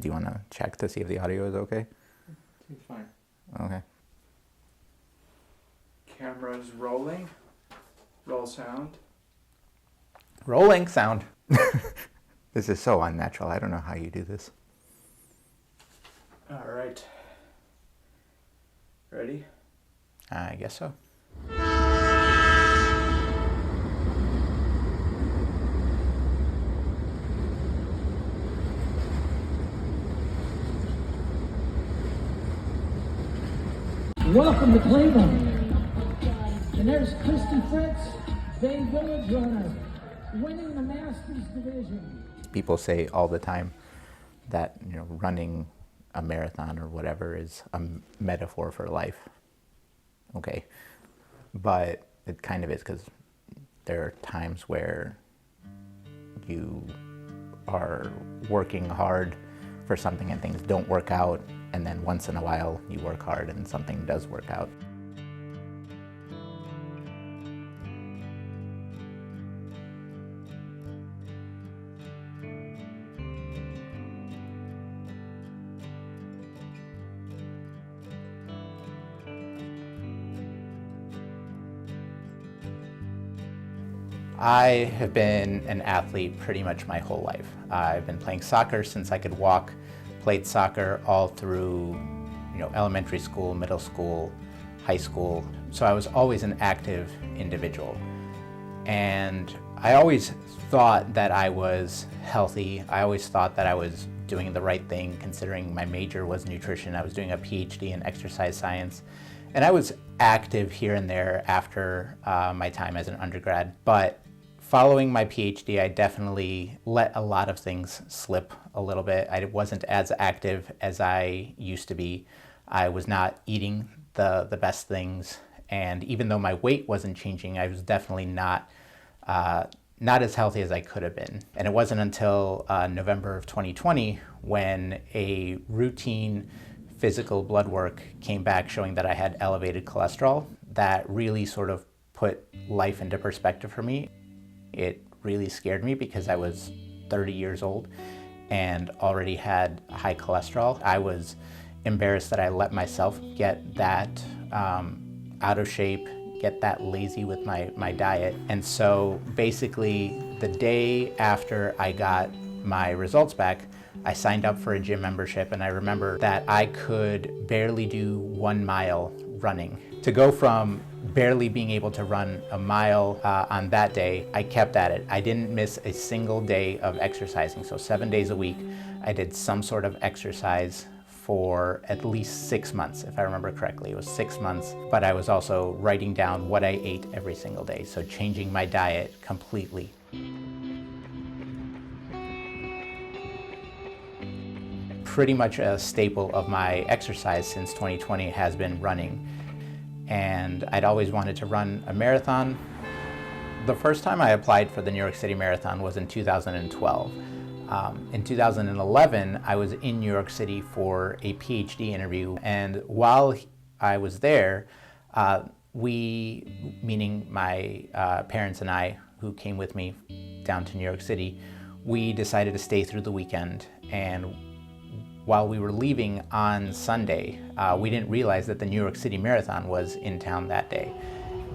Do you want to check to see if the audio is okay? It's fine. Okay. Camera's rolling. Roll sound. Rolling sound. This is so unnatural. I don't know how you do this. All right. Ready? I guess so. Welcome to Cleveland. And there's Christy Fritz, Bay Village runner, winning the Masters division. People say all the time that, running a marathon or whatever is a metaphor for life. Okay. But it kind of is, because there are times where you are working hard for something and things don't work out, and then once in a while you work hard and something does work out. I have been an athlete pretty much my whole life. I've been playing soccer since I could walk, played soccer all through, elementary school, middle school, high school. So I was always an active individual. And I always thought that I was healthy. I always thought that I was doing the right thing, considering my major was nutrition. I was doing a PhD in exercise science. And I was active here and there after my time as an undergrad. But following my PhD, I definitely let a lot of things slip a little bit. I wasn't as active as I used to be. I was not eating the best things. And even though my weight wasn't changing, I was definitely not as healthy as I could have been. And it wasn't until November of 2020 when a routine physical blood work came back showing that I had elevated cholesterol that really sort of put life into perspective for me. It really scared me because I was 30 years old and already had high cholesterol. I was embarrassed that I let myself get that out of shape, get that lazy with my diet. And so basically the day after I got my results back, I signed up for a gym membership, and I remember that I could barely do 1 mile running. To go from barely being able to run a mile on that day, I kept at it. I didn't miss a single day of exercising. So 7 days a week, I did some sort of exercise for at least 6 months, if I remember correctly. It was 6 months, but I was also writing down what I ate every single day, so changing my diet completely. Pretty much a staple of my exercise since 2020 has been running. And I'd always wanted to run a marathon. The first time I applied for the New York City Marathon was in 2012. In 2011, I was in New York City for a PhD interview. And while I was there, we, meaning my parents and I, who came with me down to New York City, we decided to stay through the weekend. And while we were leaving on Sunday, we didn't realize that the New York City Marathon was in town that day.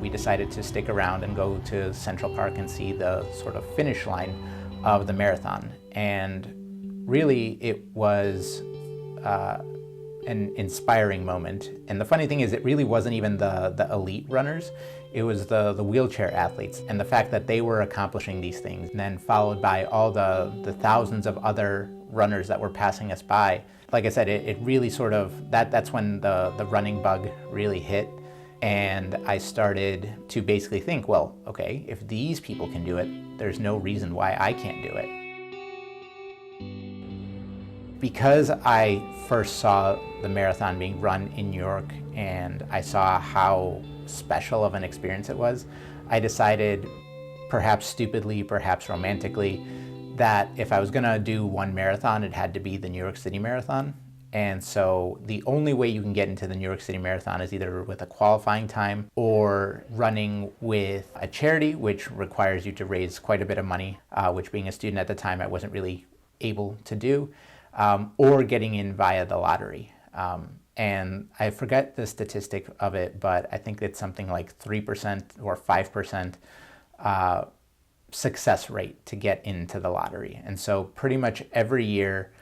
We decided to stick around and go to Central Park and see the sort of finish line of the marathon. And really, it was an inspiring moment. And the funny thing is, it really wasn't even the elite runners. It was the wheelchair athletes, and the fact that they were accomplishing these things, and then followed by all the thousands of other runners that were passing us by. Like I said, it really sort of, that's when the running bug really hit. And I started to basically think, well, okay, if these people can do it, there's no reason why I can't do it. Because I first saw the marathon being run in New York and I saw how special of an experience it was, I decided, perhaps stupidly, perhaps romantically, that if I was gonna do one marathon, it had to be the New York City Marathon. And so the only way you can get into the New York City Marathon is either with a qualifying time or running with a charity, which requires you to raise quite a bit of money, which being a student at the time, I wasn't really able to do. or getting in via the lottery. And I forget the statistic of it, but I think it's something like 3% or 5% success rate to get into the lottery. And so pretty much every year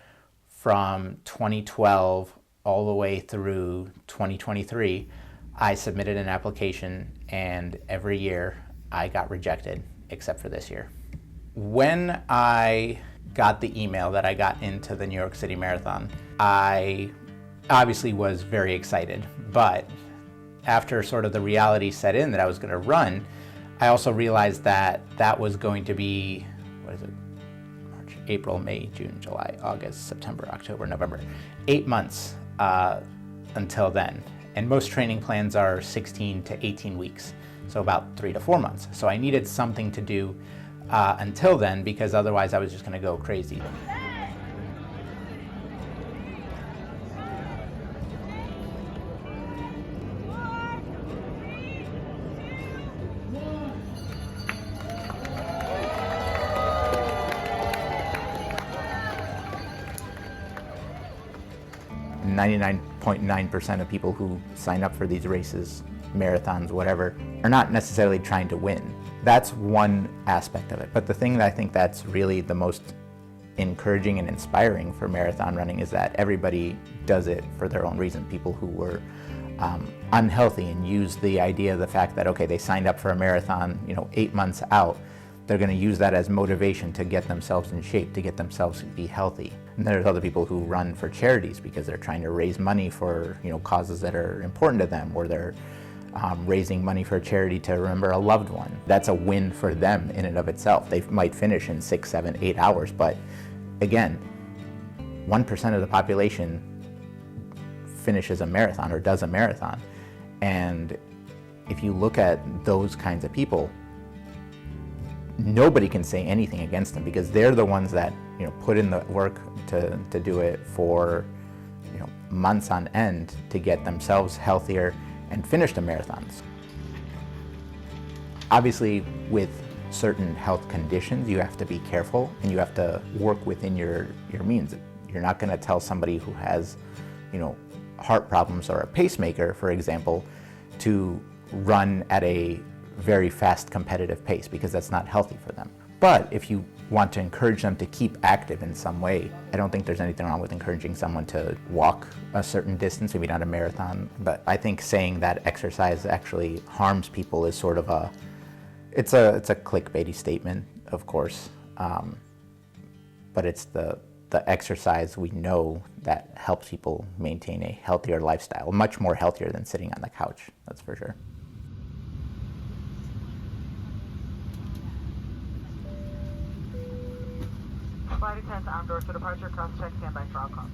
from 2012 all the way through 2023, I submitted an application, and every year I got rejected, except for this year. When I got the email that I got into the New York City Marathon, I obviously was very excited, but after sort of the reality set in that I was going to run, I also realized that that was going to be, March, April, May, June, July, August, September, October, November, 8 months until then. And most training plans are 16 to 18 weeks, so about 3 to 4 months. So I needed something to do until then, because otherwise I was just going to go crazy. .9% of people who sign up for these races, marathons, whatever, are not necessarily trying to win. That's one aspect of it. But the thing that I think that's really the most encouraging and inspiring for marathon running is that everybody does it for their own reason. People who were unhealthy and use the idea of the fact that, okay, they signed up for a marathon, 8 months out, they're going to use that as motivation to get themselves in shape, to get themselves to be healthy. And there's other people who run for charities because they're trying to raise money for causes that are important to them, or they're raising money for a charity to remember a loved one. That's a win for them in and of itself. They might finish in 6, 7, 8 hours, but again, 1% of the population finishes a marathon or does a marathon. And if you look at those kinds of people, nobody can say anything against them, because they're the ones that put in the work to do it for months on end to get themselves healthier and finish the marathons. Obviously, with certain health conditions, you have to be careful and you have to work within your means. You're not going to tell somebody who has heart problems or a pacemaker, for example, to run at a very fast competitive pace, because that's not healthy for them. But if you want to encourage them to keep active in some way, I don't think there's anything wrong with encouraging someone to walk a certain distance, maybe not a marathon, but I think saying that exercise actually harms people is sort of it's a clickbaity statement, of course, but it's the exercise we know that helps people maintain a healthier lifestyle, much more healthier than sitting on the couch, that's for sure. Flight attendants armed doors for departure, cross-check, standby for all calls.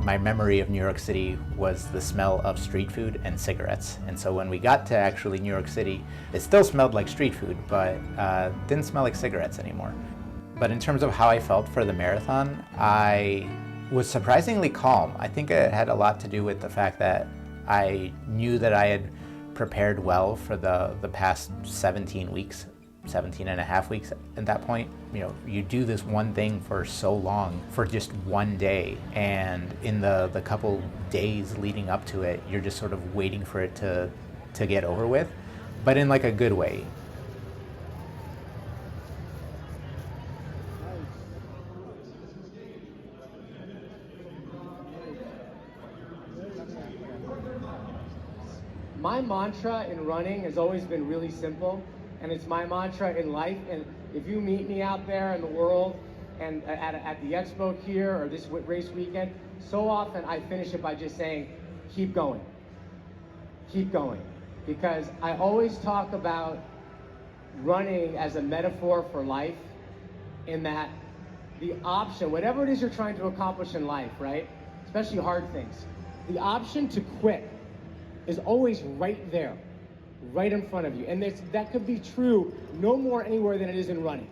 My memory of New York City was the smell of street food and cigarettes. And so when we got to actually New York City, it still smelled like street food, but didn't smell like cigarettes anymore. But in terms of how I felt for the marathon, I was surprisingly calm. I think it had a lot to do with the fact that I knew that I had prepared well for the past 17 and a half weeks at that point. You do this one thing for so long for just one day, and in the couple days leading up to it, you're just sort of waiting for it to get over with, but in like a good way. My mantra in running has always been really simple, and it's my mantra in life. And if you meet me out there in the world and at the expo here or this race weekend, so often I finish it by just saying, keep going. Keep going. Because I always talk about running as a metaphor for life, in that the option, whatever it is you're trying to accomplish in life, right? Especially hard things, the option to quit is always right there, right in front of you. And that could be true no more anywhere than it is in running.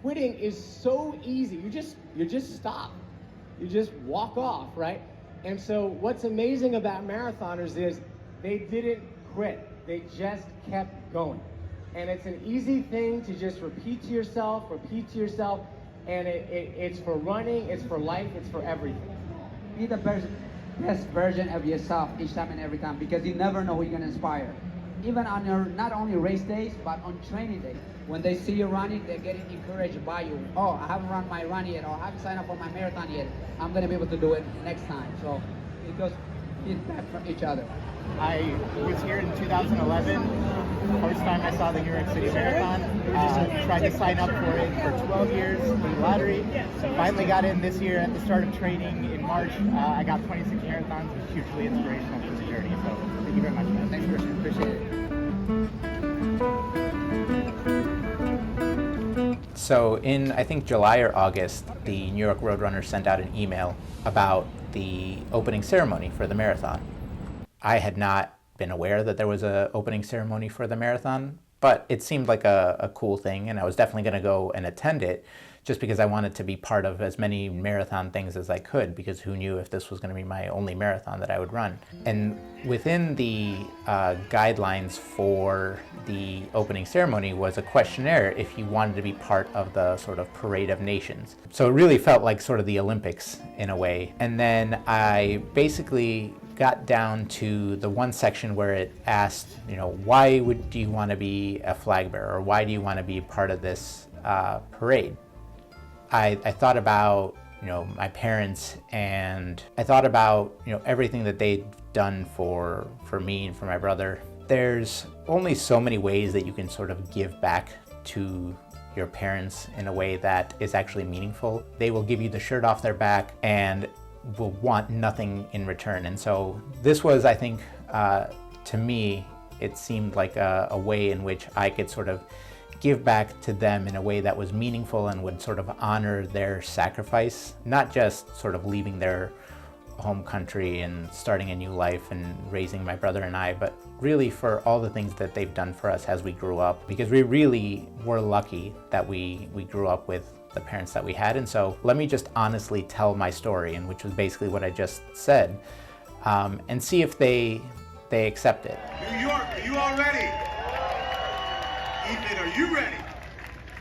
Quitting is so easy. You just stop. You just walk off, right? And so what's amazing about marathoners is they didn't quit. They just kept going. And it's an easy thing to just repeat to yourself, and it's for running, it's for life, it's for everything. Be the best version of yourself each time and every time, because you never know who you're gonna inspire. Even on your, not only race days, but on training days. When they see you running, they're getting encouraged by you. Oh, I haven't run my run yet, or I haven't signed up for my marathon yet. I'm gonna be able to do it next time. So it goes feedback from each other. I was here in 2011, first time I saw the New York City Marathon. Tried to sign up for it for 12 years through the lottery. Finally got in this year at the start of training in March. I got 26 marathons. It was hugely inspirational for the journey. So thank you very much, man. Thanks, Kristyen. Appreciate it. So in, I think, July or August, the New York Roadrunners sent out an email about the opening ceremony for the marathon. I had not been aware that there was an opening ceremony for the marathon, but it seemed like a cool thing, and I was definitely going to go and attend it just because I wanted to be part of as many marathon things as I could, because who knew if this was going to be my only marathon that I would run. And within the guidelines for the opening ceremony was a questionnaire if you wanted to be part of the sort of Parade of Nations. So it really felt like sort of the Olympics in a way. And then I basically got down to the one section where it asked, why do you want to be a flag bearer, or why do you want to be part of this parade? I thought about, my parents, and I thought about, everything that they'd done for me and for my brother. There's only so many ways that you can sort of give back to your parents in a way that is actually meaningful. They will give you the shirt off their back and will want nothing in return. And so this was, I think, to me, it seemed like a way in which I could sort of give back to them in a way that was meaningful and would sort of honor their sacrifice, not just sort of leaving their home country and starting a new life and raising my brother and I, but really for all the things that they've done for us as we grew up, because we really were lucky that we grew up with the parents that we had. And so let me just honestly tell my story, and which was basically what I just said, and see if they accept it. New York, are you all ready? Ethan, are you ready?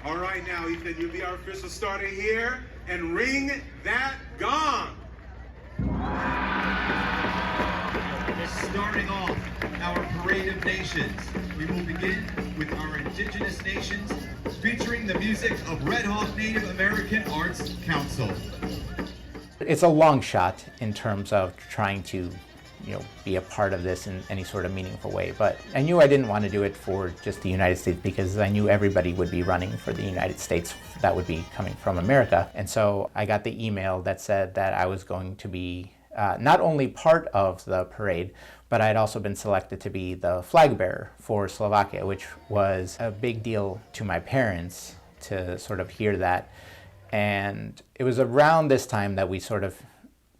All right, now, Ethan, you'll be our official starter here, and ring that gong. Starting off our Parade of Nations, we will begin with our Indigenous Nations, featuring the music of Red Hawk Native American Arts Council. It's a long shot in terms of trying to be a part of this in any sort of meaningful way. But I knew I didn't want to do it for just the United States, because I knew everybody would be running for the United States that would be coming from America. And so I got the email that said that I was going to be not only part of the parade, but I had also been selected to be the flag bearer for Slovakia, which was a big deal to my parents to sort of hear that. And it was around this time that we sort of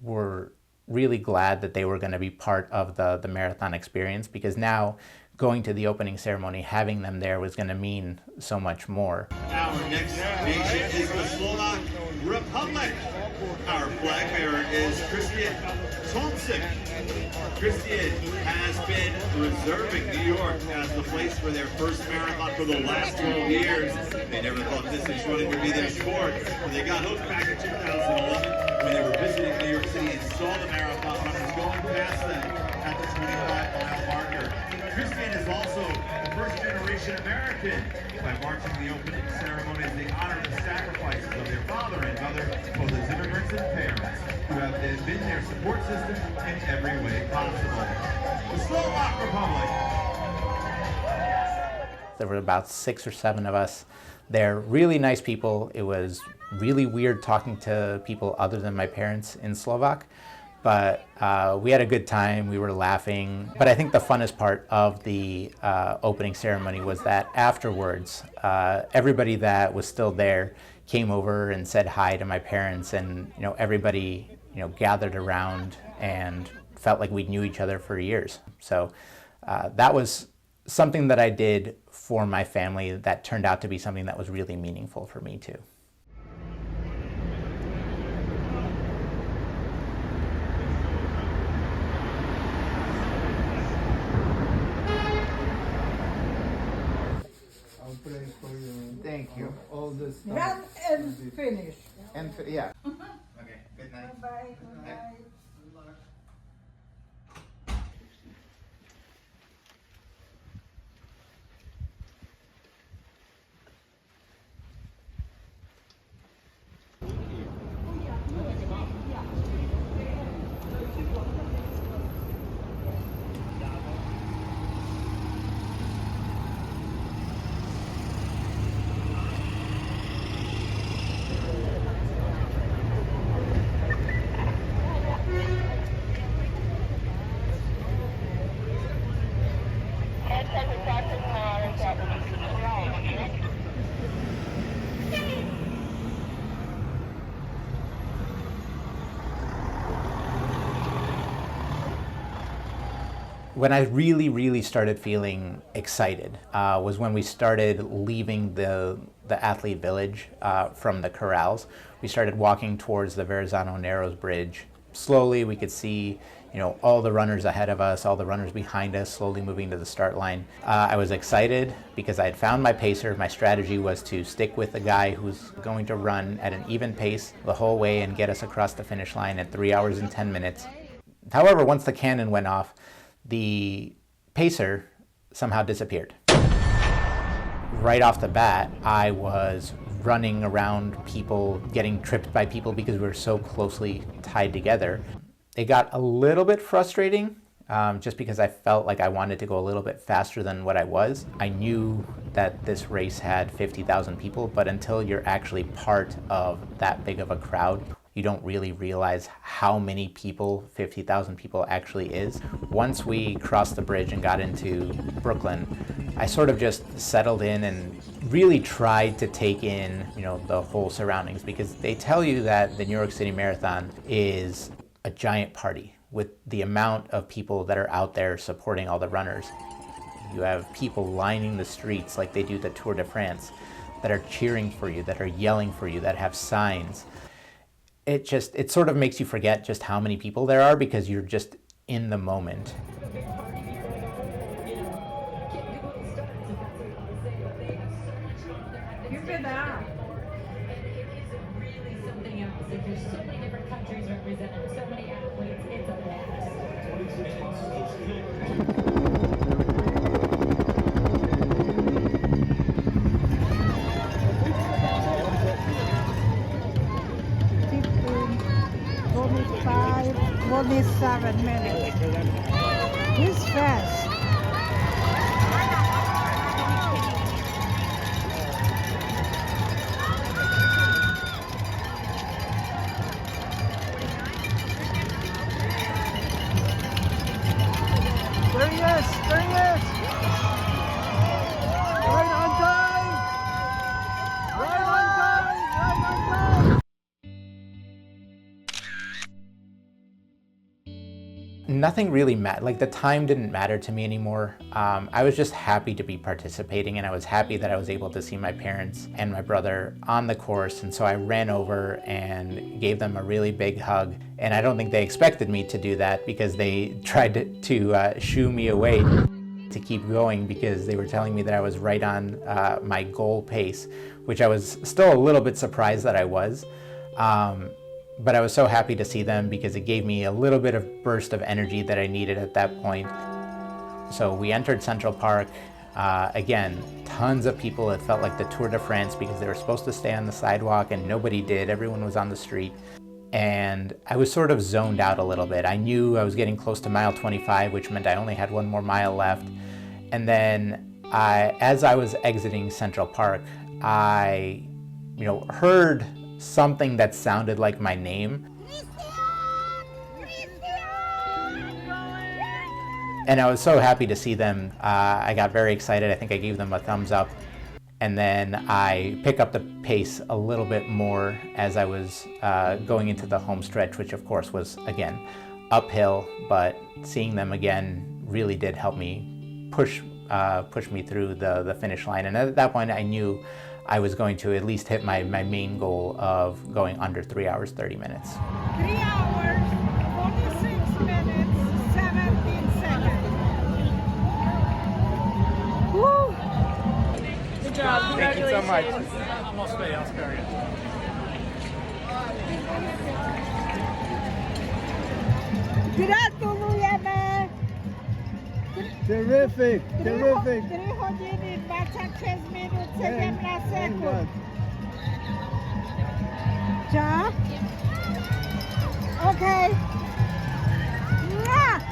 were really glad that they were going to be part of the marathon experience, because now going to the opening ceremony, having them there was going to mean so much more. Our next nation is the Slovak Republic. Our flag bearer is Kristyen Tomcik. Kristyen has been reserving New York as the place for their first marathon for the last 12 years. They never thought distance running would be their sport, but they got hooked back in 2011 when they were visiting New York City and saw the marathon runners going past them at the 25-mile marker. Kristyen is also a first-generation American. By marching the opening ceremonies, they honor the sacrifices of their father and mother, both as immigrants and parents, who have been their support system in every way possible. The Slovak Republic. There were about 6 or 7 of us. They're really nice people. It was really weird talking to people other than my parents in Slovak, but we had a good time. We were laughing. But I think the funnest part of the opening ceremony was that afterwards, everybody that was still there came over and said hi to my parents, and everybody gathered around and felt like we knew each other for years. So that was something that I did for my family that turned out to be something that was really meaningful for me too. Run and finish. Yeah. Okay. Good night. Bye. Bye. When I really started feeling excited was when we started leaving the athlete village from the corrals. We started walking towards the Verrazano Narrows Bridge. Slowly we could see, all the runners ahead of us, all the runners behind us, slowly moving to the start line. I was excited because I had found my pacer. My strategy was to stick with the guy who's going to run at an even pace the whole way and get us across the finish line at 3 hours and 10 minutes. However, once the cannon went off, the pacer somehow disappeared. Right off the bat, I was running around people, getting tripped by people because we were so closely tied together. It got a little bit frustrating just because I felt like I wanted to go a little bit faster than what I was. I knew that this race had 50,000 people, but until you're actually part of that big of a crowd, you don't really realize how many people 50,000 people actually is. Once we crossed the bridge and got into Brooklyn, I sort of just settled in and really tried to take in, the whole surroundings, because they tell you that the New York City Marathon is a giant party with the amount of people that are out there supporting all the runners. You have people lining the streets like they do the Tour de France that are cheering for you, that are yelling for you, that have signs. It sort of makes you forget just how many people there are because you're just in the moment. You've been out. And it is really something else. Like, there's so many different countries represented, so many athletes. It's a blast. 47 minutes. He's fast. There he is! There he is! Right on time! Right on time! Right on time! Nothing really mattered. Like, the time didn't matter to me anymore. I was just happy to be participating, and I was happy that I was able to see my parents and my brother on the course. And so I ran over and gave them a really big hug. And I don't think they expected me to do that because they tried to shoo me away to keep going, because they were telling me that I was right on my goal pace, which I was still a little bit surprised that I was. But I was so happy to see them because it gave me a little bit of burst of energy that I needed at that point. So we entered Central Park. Again, tons of people. It felt like the Tour de France because they were supposed to stay on the sidewalk and nobody did. Everyone was on the street. And I was sort of zoned out a little bit. I knew I was getting close to mile 25, which meant I only had one more mile left. And then as I was exiting Central Park, I heard something that sounded like my name. And I was so happy to see them. I got very excited. I think I gave them a thumbs up. And then I picked up the pace a little bit more as I was going into the home stretch, which of course was, again, uphill, but seeing them again really did help me push me through the finish line. And at that point I knew I was going to at least hit my main goal of going under 3 hours, 30 minutes. 3 hours, 46 minutes, 17 seconds. Woo! Good job. Congratulations. Thank you so much. I'll spare you. Gratulujeme! Terrific, terrific. 3 hodiny, 26 minút, 17 sekúnd. Čo? OK. Mua!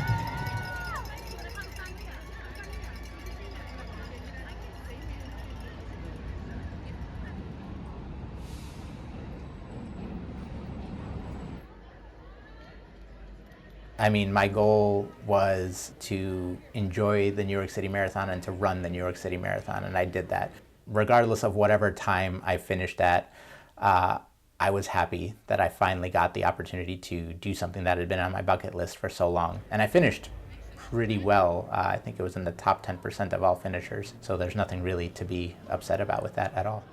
I mean, my goal was to enjoy the New York City Marathon and to run the New York City Marathon, and I did that. Regardless of whatever time I finished at, I was happy that I finally got the opportunity to do something that had been on my bucket list for so long. And I finished pretty well. I think it was in the top 10% of all finishers, so there's nothing really to be upset about with that at all.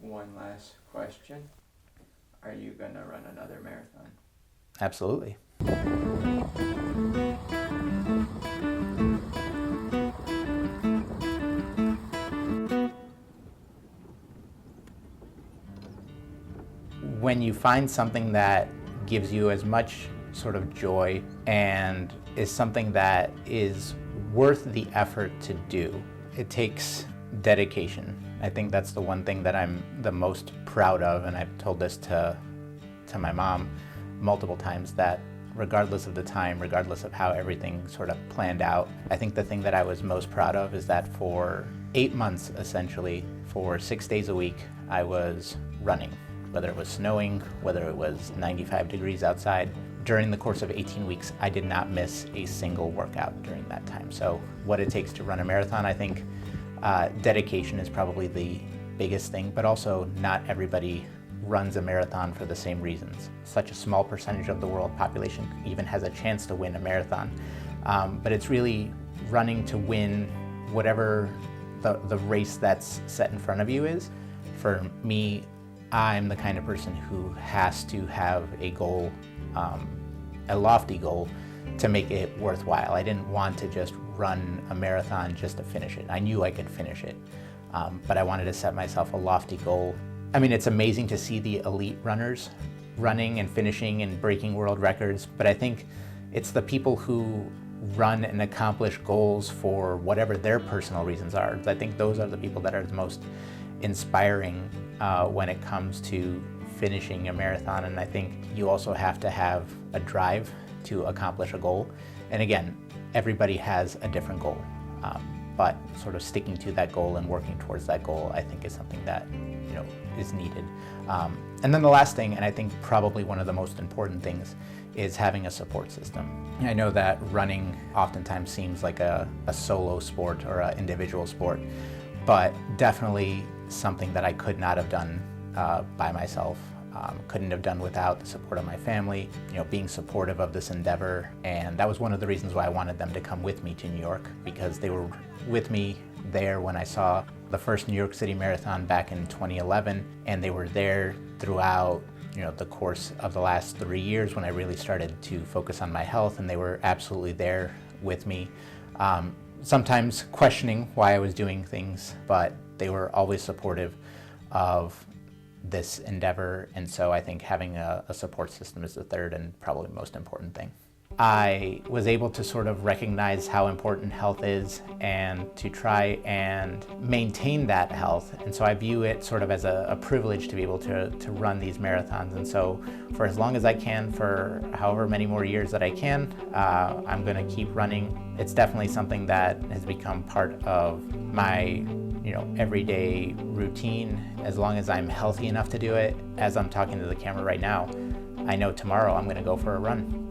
One last question. Are you gonna run another marathon? Absolutely. When you find something that gives you as much sort of joy and is something that is worth the effort to do, it takes dedication. I think that's the one thing that I'm the most proud of, and I've told this to my mom multiple times, that regardless of the time, regardless of how everything sort of planned out, I think the thing that I was most proud of is that for 8 months, essentially, for 6 days a week, I was running. Whether it was snowing, whether it was 95 degrees outside, during the course of 18 weeks, I did not miss a single workout during that time. So what it takes to run a marathon, I think, dedication is probably the biggest thing, but also not everybody runs a marathon for the same reasons. Such a small percentage of the world population even has a chance to win a marathon. But it's really running to win whatever the race that's set in front of you is. For me, I'm the kind of person who has to have a goal, a lofty goal, to make it worthwhile. I didn't want to just run a marathon just to finish it. I knew I could finish it, but I wanted to set myself a lofty goal. I mean, it's amazing to see the elite runners running and finishing and breaking world records, but I think it's the people who run and accomplish goals for whatever their personal reasons are. I think those are the people that are the most inspiring when it comes to finishing a marathon, and I think you also have to have a drive to accomplish a goal. And again, everybody has a different goal, but sort of sticking to that goal and working towards that goal, I think, is something that is needed. And then the last thing, and I think probably one of the most important things, is having a support system. I know that running oftentimes seems like a solo sport or an individual sport, but definitely something that I could not have done by myself. Couldn't have done without the support of my family, being supportive of this endeavor. And that was one of the reasons why I wanted them to come with me to New York, because they were with me there when I saw the first New York City Marathon back in 2011, and they were there throughout the course of the last 3 years when I really started to focus on my health, and they were absolutely there with me. Sometimes questioning why I was doing things, but they were always supportive of this endeavor, and so I think having a support system is the third and probably most important thing. I was able to sort of recognize how important health is and to try and maintain that health, and so I view it sort of as a privilege to be able to run these marathons. And so for as long as I can, for however many more years that I can, I'm going to keep running. It's definitely something that has become part of my everyday routine. As long as I'm healthy enough to do it, as I'm talking to the camera right now, I know tomorrow I'm going to go for a run.